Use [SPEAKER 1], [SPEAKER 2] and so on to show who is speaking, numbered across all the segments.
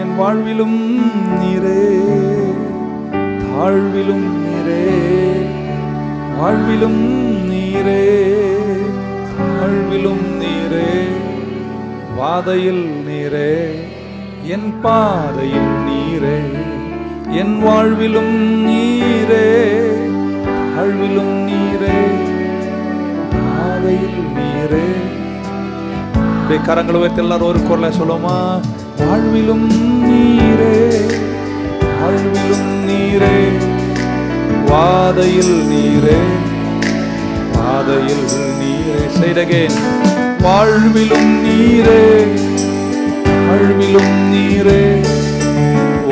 [SPEAKER 1] என் வாழ்விலும் நீரே, தாழ்விலும் நீரே, வாழ்விலும் நீரே, தாழ்விலும் நீரே, வாதையில் நீரே, என் பாதையில் நீரே, என் வாழ்விலும் நீரே, தாழ்விலும் நீரே, வாதையில் நீரே. கரங்களை வைத்து எல்லாரும் ஒரு குரலை சொல்லுமா? வாழ்விலும் நீரே, வாழ்விலும் நீரே, வாதையில் நீரே, பாதையில் நீரே. Say it again. வாழ்விலும் நீரே, வாழ்விலும் நீரே,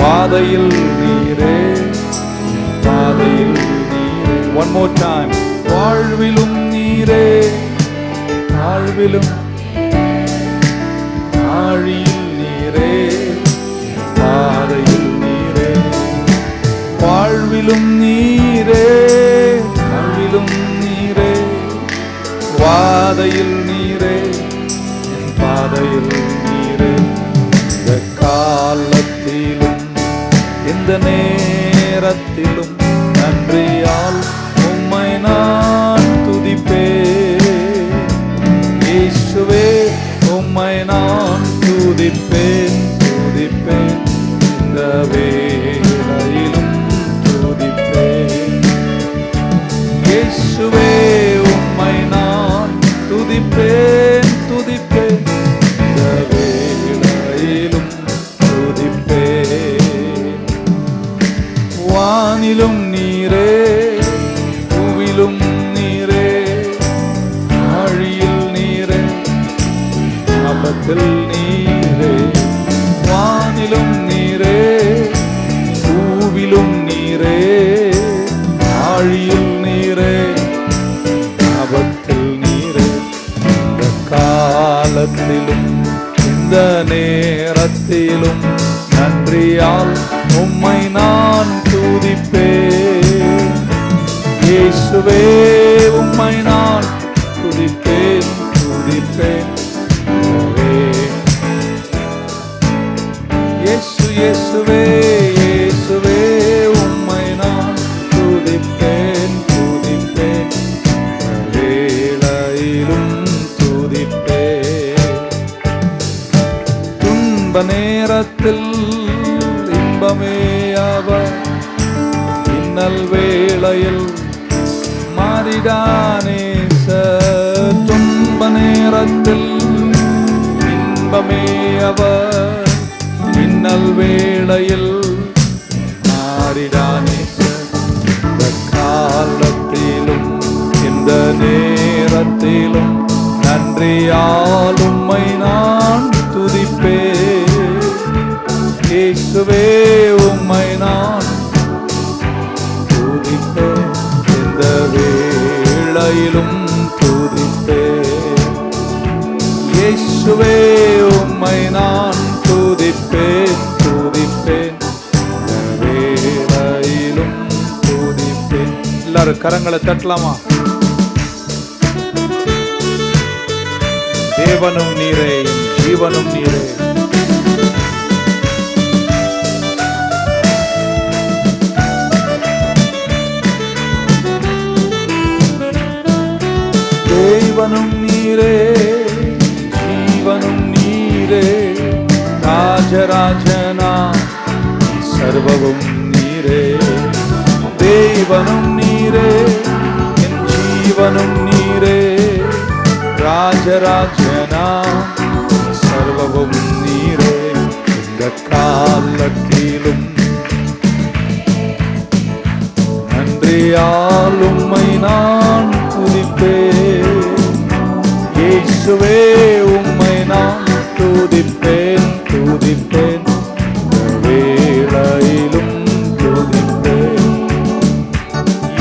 [SPEAKER 1] வாதையில் நீரே, பாதையில் நீரே. One more time. வாழ்விலும் நீரே, வாழ்விலும் ஆழியில் நீரே, பாதையில் நீரே, வாழ்விலும் நீரே, வாழ்விலும் நீரே, வாதையில் நீரே, என் பாதையில் நீரே. இந்த காலத்திலும் இந்த நேரத்திலும் நன்றியால் உம்மை நான் துதிப்பேன். இயேசுவே, உம்மை நான் துதிப்பேன், துதிப்பேன், இந்த வேளையிலும் துதிப்பேன். இயேசுவே, உம்மை நான் துதிப்பேன், துதிப்பேன், இந்த வேளையிலும் துதிப்பேன். வானிலும் நீரே, பூவிலும் நீரே, ஆழியில் நீரே, ஆபத்தில் நீரே, வானிலும் நீரே, பூவிலும் நீரே, ஆழியில் நீரே, ஆபத்தில் நீரே. இந்த காலத்திலும் இந்த நேரத்திலும் நன்றியால் உம்மை நான் துதிப்பேன். இயேசுவே, உம்மை நான் துதிப்பேன், துதிப்பேன். இயேசுவே, இயேசுவே, உம்மை நான் துதிப்பேன், துதிப்பேன், வேளையிலும் துதிப்பேன். துன்ப நேரத்தில் இன்பமே அவர், இன்னல் வேளையில் மாறிடானே சார். துன்ப நேரத்தில் இன்பமே அவர், இன்னல் வேளையில் மாறிடானே சார். இந்த காலத்திலும் இந்த நேரத்திலும் நன்றியால் உம்மை நான் துதிப்பேன். இயேசுவே, உம்மை நான் துதிப்பேன், இந்த வேளையிலும் துதிப்பேன். இயேசுவே, உம்மை நான் துதிப்பேன், துதிப்பேன், வேளையிலும் துதிப்பேன். எல்லாரும் கரங்களை தட்டலாமா? தேவனும் நீரே, ஜீவனும் நீரே. தேவனும் நீரே, ஜீவனும் நீரே, ராஜராஜனா சர்வவும் நீரே. தேவனும் நீரே, என் ஜீவனும் நீரே, ராஜராஜனா சர்வவும் நீரே. இந்த காலத்திலும் நன்றியால் உம்மை நான் துதிப்பேன். இயேசுவே, உம்மை நான் துதிப்பேன், துதிப்பேன், வேளையிலும் துதிப்பேன்.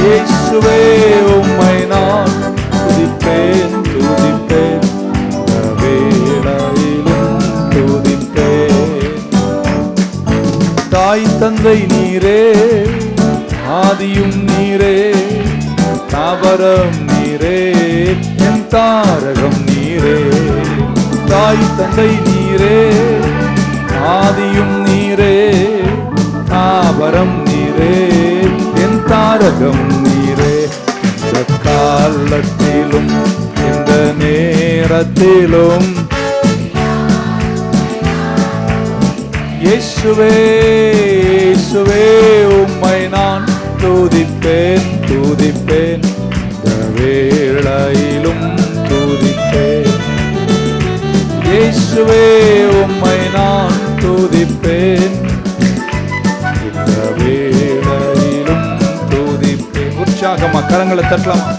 [SPEAKER 1] இயேசுவே, உம்மை நான் துதிப்பேன், துதிப்பேன், வேளையிலும் துதிப்பேன். தாய் தந்தை நீரே, ஆதியும் நீரே, தாவரம் நீரே, என் தாரகம் நீரே. தாய் தந்தை நீரே, தாவரம் நீரே, என் தாரகம் நீரே. இந்த காலத்திலும் இந்த நேரத்திலும் இயேசுவே இயேசுவே உம்மை நான் துதிப்பேன் துதிப்பேன், இந்த வேளையிலும் துதிப்பேன். இயேசுவே உம்மை நான் துதிப்பேன், இந்த வேளையிலும் துதிப்பேன். உற்சாகமா கரங்களை தட்டலாமா?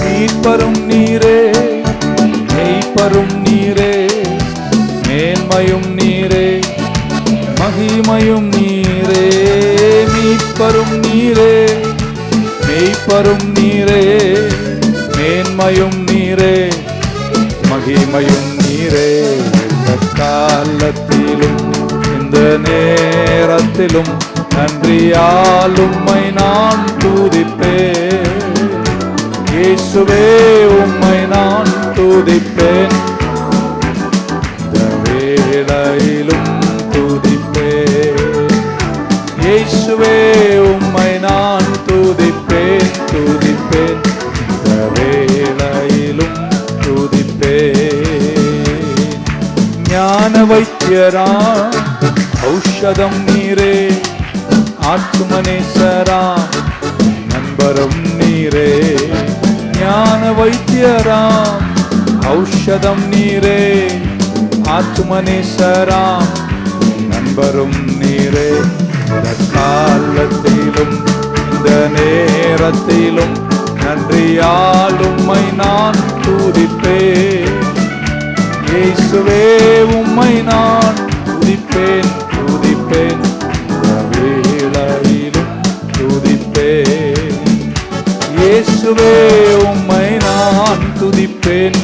[SPEAKER 1] மீட்பரும் நீரே, மெய்ப்பரும் நீரே, மேன்மையும் நீரே, மகிமையும் நீரே. மீட்பரும் நீரே, மெய்ப்பரும் நீரே, மேன்மையும் நீரே, மகிமையும் நீரே. இந்த காலத்திலும் இந்த நேரத்திலும் நன்றியால் உம்மை நான் துதிப்பேன். இயேசுவே உம்மை நான் துதிப்பேன், இந்த வேளையிலும் துதிப்பேன். இயேசுவே உம்மை நான் துதிப்பேன் துதிப்பேன், இந்த வேளையிலும் துதிப்பேன். ஞான வைத்தியரா ஔஷதம் நீரே, ஆத்துமனேசரா நண்பரும் நீரே. ஞான வைத்தியராம் ஔஷதம் நீரே, ஆத்துமனேசராம் நண்பரும் நீரே. இந்த காலத்திலும் இந்த நேரத்திலும் நன்றியால் உம்மை நான் துதிப்பேன். இயேசுவே உம்மை நான் துதிப்பேன் துதிப்பேன், இந்த வேளையிலும் துதிப்பேன். இயேசுவே உம்மை நான் துதிப்பேன்